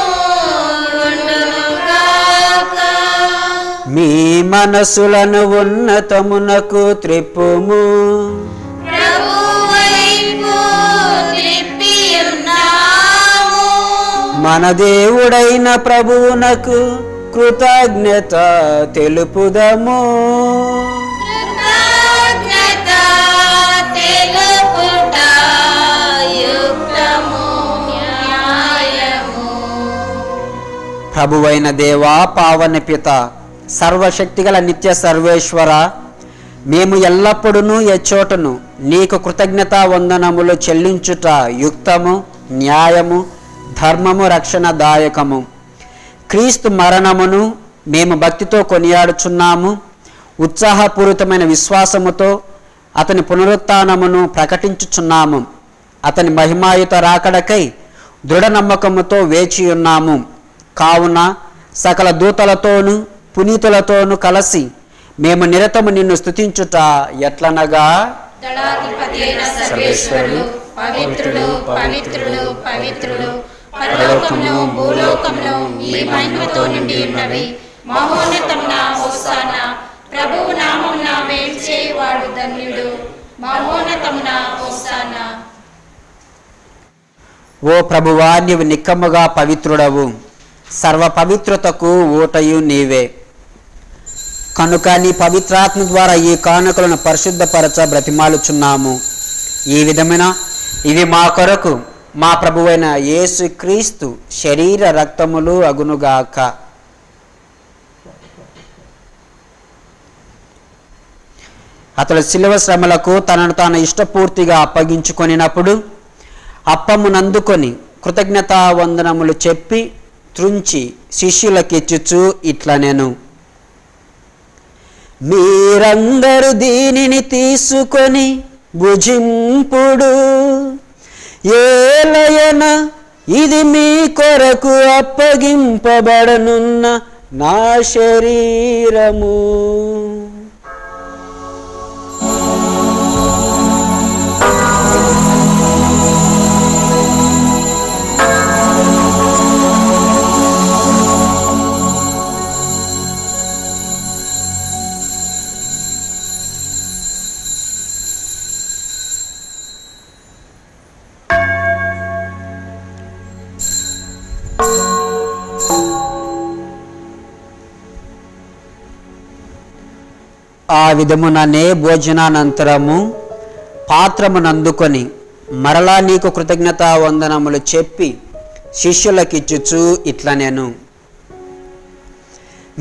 ఉండునుగాక. మీ మనసులను ఉన్నతమునకు త్రిప్పుము. ప్రభువైపు త్రిప్పి ఉన్నాము. మన దేవుడైన ప్రభువునకు కృతజ్ఞత తెలుపుదము. కృతజ్ఞత తెలుపుట యుక్తము, న్యాయము. ప్రభువైన దేవా, పావన పిత, సర్వశక్తిగల నిత్య సర్వేశ్వర, మేము ఎల్లప్పుడూ ఎచ్చోటను నీకు కృతజ్ఞతా వందనములు చెల్లించుట యుక్తము, న్యాయము, ధర్మము, రక్షణదాయకము. క్రీస్తు మరణమును మేము భక్తితో కొనియాడుచున్నాము. ఉత్సాహపూరితమైన విశ్వాసముతో అతని పునరుత్థానమును ప్రకటించుచున్నాము. అతని మహిమాయుత రాకడకై దృఢ నమ్మకముతో వేచి ఉన్నాము. కావున సకల దూతలతోనూ పునీతులతోనూ కలిసి మేము నిరతము నిన్ను స్తుతించుట ఎట్లనగా, దళాధిపతి అయిన సర్వేశ్వరుడు పవిత్రుడు, పవిత్రుడు, పవిత్రుడు, పరలోకమును భూలోకమును మీ మహిమతో నిండి ఉన్నవి. మహోన్నతమున హోసానా, ప్రభువు నామమున వేంచేవాడు ధన్యుడు. మహోన్నతమున హోసానా. ఓ ప్రభువా, నీవు నిక్కముగా పవిత్రుడవు, సర్వ పవిత్రతకు ఊటయు నీవే. కనుక నీ పవిత్రాత్మ ద్వారా ఈ కానుకలను పరిశుద్ధపరచ బ్రతిమాలుచున్నాము. ఈ విధమైన ఇవి మా కొరకు మా ప్రభువైన యేసు క్రీస్తు శరీర రక్తములు అగునుగాక. అతడు శిలువ శ్రమలకు తనను తాను ఇష్టపూర్తిగా అప్పగించుకొనినప్పుడు అప్పమునందుకొని కృతజ్ఞతా వందనములు చెప్పి త్రుంచి శిష్యులకిచ్చుచు ఇట్లనెను, మీరందరూ దీనిని తీసుకొని భుజింపుడు. ఏలయన ఇది మీ కొరకు అప్పగింపబడనున్న నా శరీరము. ఆ విధముననే భోజనానంతరము పాత్రమునందుకొని మరలా నీకు కృతజ్ఞతా వందనములు చెప్పి శిష్యులకిచ్చుచు ఇట్లనెను,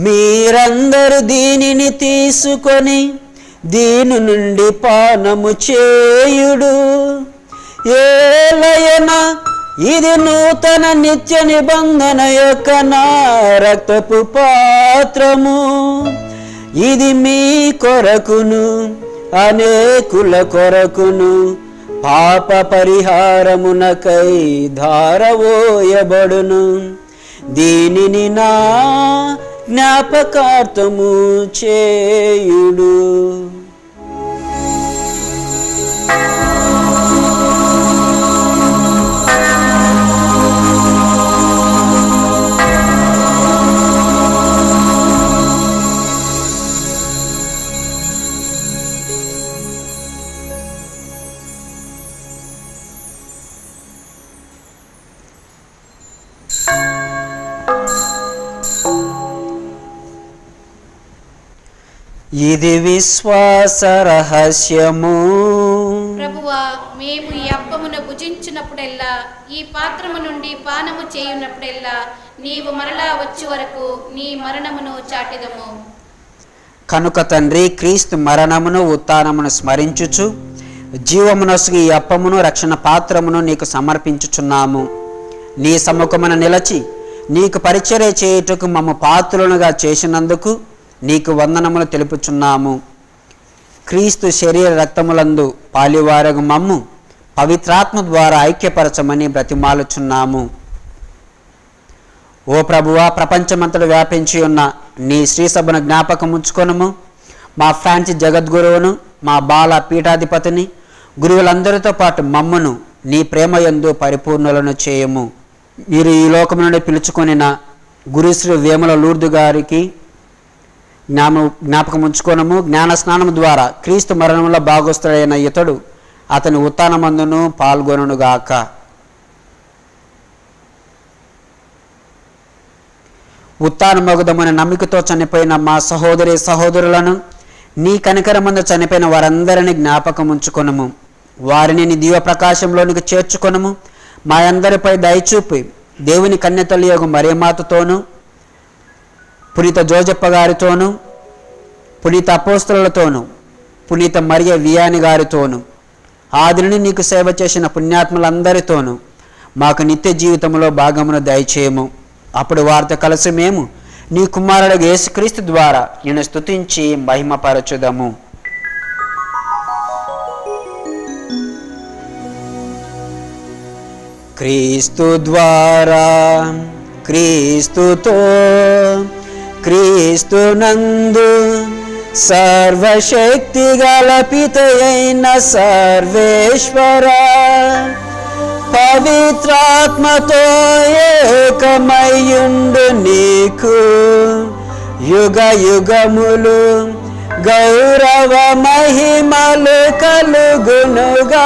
మీరందరూ దీనిని తీసుకొని దీని నుండి పానము చేయుడు. ఏలయన ఇది నూతన నిత్య నిబంధన యొక్క నా రక్తపు పాత్రము. ఇది మీ కొరకును అనేకుల కొరకును పాప పరిహారమునకై ధారవోయబడును. దీనిని నా జ్ఞాపకార్థము చేయుడు. ఇది విశ్వాస రహస్యము. ప్రభువా, మేము ఈ అప్పమును భుజించి భుజించినప్పుడెల్లా ఈ పాత్రము నుండి పానము చేయునప్పుడెల్లా నీవు మరలా వచ్చే వరకు నీ మరణమును చాటిదము. కనుక తండ్రి, క్రీస్తు మరణమును ఉత్థానమును స్మరించుచు జీవమునొసగి ఈ అప్పమును రక్షణ పాత్రమును నీకు సమర్పించుచున్నాము. నీ సముఖమున నిలచి నీకు పరిచర్య చేయుటకు మమ్ము పాత్రులుగా చేసినందుకు నీకు వందనములు తెలుపుచున్నాము. క్రీస్తు శరీర రక్తములందు పాలివారగు మమ్ము పవిత్రాత్మ ద్వారా ఐక్యపరచమని బ్రతిమాలుచున్నాము. ఓ ప్రభువా, ప్రపంచమంతటా వ్యాపించి ఉన్న నీ శ్రీసభను జ్ఞాపకం ఉంచుకొనుము. మా ఫ్రాన్సిస్ జగద్గురువును, మా బాల పీఠాధిపతిని, గురువులందరితో పాటు మమ్మను నీ ప్రేమయందు పరిపూర్ణులను చేయము. మీరు ఈ లోకం నుండి పిలుచుకొనిన గురుశ్రీ వేముల లూర్దు గారికి జ్ఞాపకం ఉంచుకొనము. జ్ఞాన స్నానం ద్వారా క్రీస్తు మరణంలో భాగస్థుడైన ఇతడు అతని ఉత్థానమందును పాల్గొనుగాక. ఉత్థానమగుదమని నమ్మికతో చనిపోయిన మా సహోదరి సహోదరులను, నీ కనికరమందు చనిపోయిన వారందరినీ జ్ఞాపకం ఉంచుకొనుము. వారిని నీ దివ్య ప్రకాశంలోనికి చేర్చుకొనుము. మా అందరిపై దయచూపి దేవుని కన్యతల్లి యొక్క మరియమాతతోనూ, పునీత జోజప్ప గారితోనూ, పునీత అపోస్తలులతోనూ, పునీత మరియ వియాని గారితోనూ, ఆదిని నీకు సేవ చేసిన పుణ్యాత్ములందరితోనూ మాకు నిత్య జీవితంలో భాగమును దయచేయము. అప్పుడు వారితో కలిసి మేము నీ కుమారుడు యేసుక్రీస్తు ద్వారా నిన్ను స్తుతించి మహిమపరచుదము. క్రీస్తు ద్వారా, క్రీస్తుతో, క్రీస్తు నందు సర్వశక్తి గల పితయైన సర్వేశ్వర పవిత్రాత్మతో ఏకమయ్యుండు నీకు యుగ యుగములు గౌరవ మహిమలు కలుగునుగాక.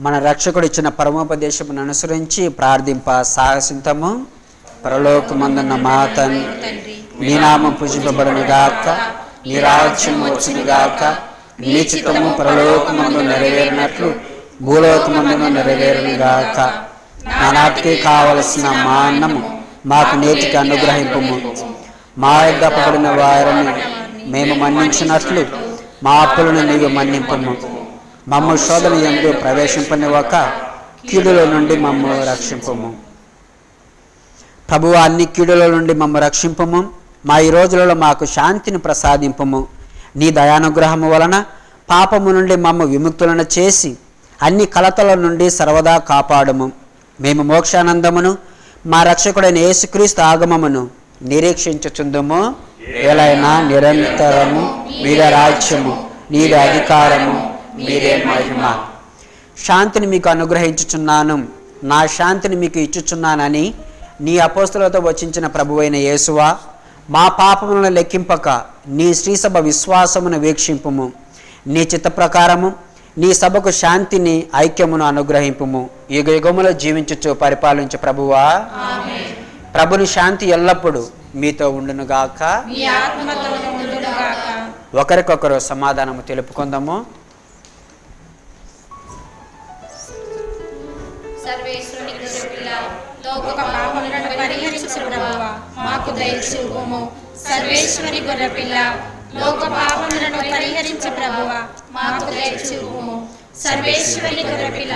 మన రక్షకుడు ఇచ్చిన పరమోపదేశమును అనుసరించి ప్రార్థింప సాహసింతము. పరలోకమందున్న మా తండ్రి, నీ నామం పూజింపబడును గాక, నీ రాజ్యం వచ్చును గాక, నీ చిత్తము పరలోకమందు నెరవేరినట్లు భూలోకమందును నెరవేరును గాక. నానాటికి కావలసిన మా అన్నము మాకు నేటికి అనుగ్రహింపుము. మా యొద్ద అప్పబడిన వారిని మేము మన్నించినట్లు మా అప్పులను నీవు మన్నింపుము. మమ్మ శోధన యందు ప్రవేశింపనివ్వక కీడుల నుండి మమ్మ రక్షింపము. ప్రభువా, అన్ని కీడుల నుండి మమ్మ రక్షింపము. మా ఈ రోజులలో మాకు శాంతిని ప్రసాదింపము. నీ దయానుగ్రహము వలన పాపము నుండి మమ్మ విముక్తులను చేసి అన్ని కలతల నుండి సర్వదా కాపాడము. మేము మోక్షానందమును మా రక్షకుడైన యేసుక్రీస్తు ఆగమమును నిరీక్షించుచుందుము. ఎలైనా నిరంతరము మీరే రాజ్యము, నీదే అధికారము, మీరే మహిమ. శాంతిని మీకు అనుగ్రహించుచున్నాను, నా శాంతిని మీకు ఇచ్చుచున్నానని నీ అపోస్తులతో వచించిన ప్రభువైన యేసువా, మా పాపములను లెక్కింపక నీ శ్రీసభ విశ్వాసమును వీక్షింపుము. నీ చిత్త ప్రకారము నీ సభకు శాంతిని ఐక్యమును అనుగ్రహింపుము. యుగ యుగములో జీవించుచు పరిపాలించు ప్రభువా, ప్రభుని శాంతి ఎల్లప్పుడూ మీతో ఉండునుగాక. ఒకరికొకరు సమాధానము తెలుపుకుందాము. సర్వేశ్వరుని గొర్రెపిల్ల, లోక పాపములను పరిహరించు ప్రభువా, మాకు దయచూపుము. సర్వేశ్వరి గొర్రెపిల్ల, లోక పాపములను పరిహరించు ప్రభువా, మాకు దయచూపుము. సర్వేశ్వరి గొర్రెపిల్ల,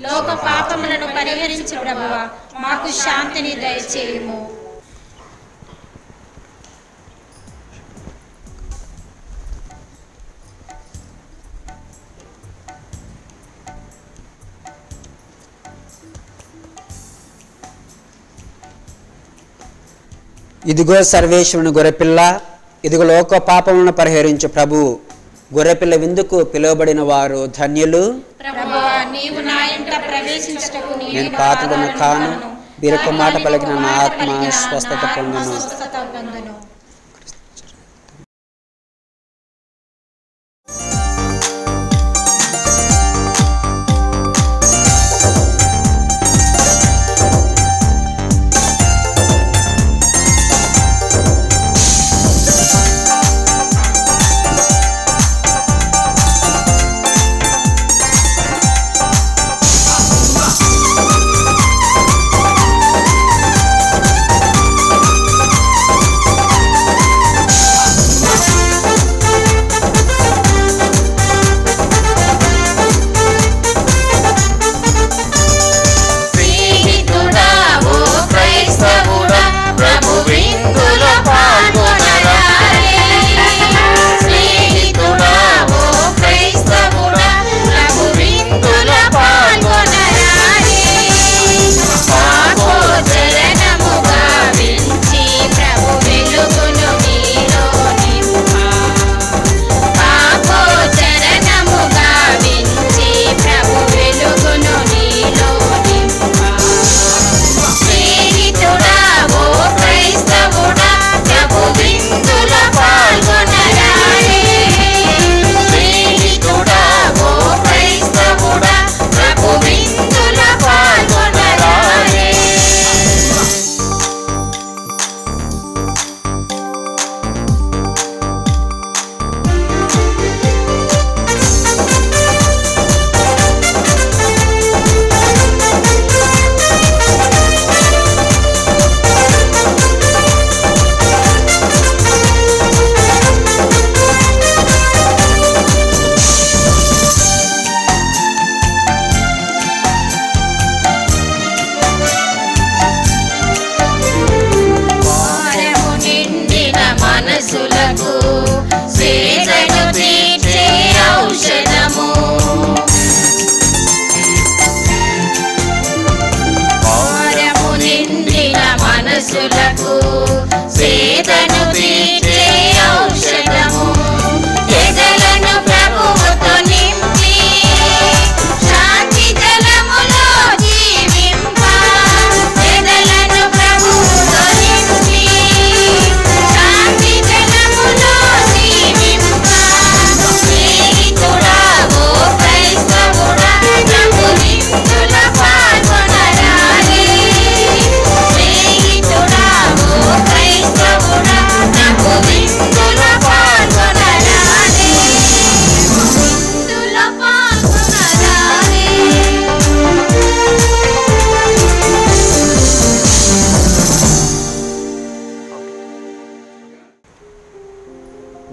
లోక పాపములను పరిహరించు ప్రభువా, మాకు శాంతిని దయచేయుము. ఇదిగో సర్వేశ్వరుని గొర్రెపిల్ల, ఇదిగో లోక పాపములను పరిహరించు ప్రభువు, గొర్రెపిల్ల విందుకు పిలువబడిన వారు ధన్యులు. ప్రభువా, నీవు నా ఇంట ప్రవేశించుటకు నేను పాత్రుడను కాను, వీరొక మాట పలికిన నా ఆత్మ స్వస్థత పొందును.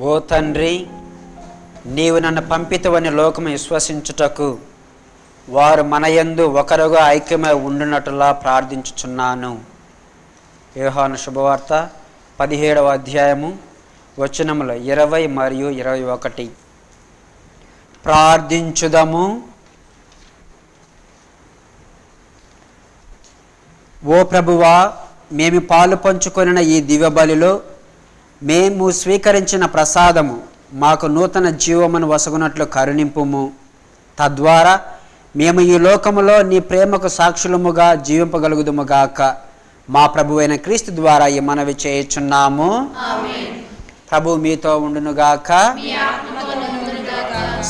ఓ తండ్రి, నీవు నన్ను పంపితవని లోకము విశ్వసించుటకు వారు మనయందు ఒకరుగా ఐక్యమై ఉండునట్లుగా ప్రార్థించుచున్నాను. యోహాను శుభవార్త 17వ అధ్యాయము వచనములు 20 మరియు 21. ప్రార్థించుదము. ఓ ప్రభువా, మేము పాలు పంచుకొనిన ఈ దివ్య బలిలో మేము స్వీకరించిన ప్రసాదము మాకు నూతన జీవమును వసగునట్లు కరుణింపుము. తద్వారా మేము ఈ లోకములో నీ ప్రేమకు సాక్షులముగా జీవింపగలుగుదుముగాక. మా ప్రభువైన క్రీస్తు ద్వారా ఈ మనవి చేయుచున్నాము. ప్రభు మీతో ఉండునుగాక.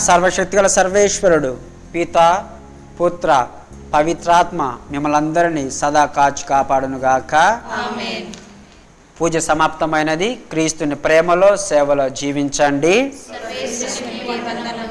సర్వశక్తిగల సర్వేశ్వరుడు పితా, పుత్ర, పవిత్రాత్మ మిమ్మల్ని అందరినీ సదా కాచి కాపాడునుగాక. పూజ సమాప్తమైనది. క్రీస్తుని ప్రేమలో సేవలో జీవించండి. సర్వేశ్వరునికి వందనములు.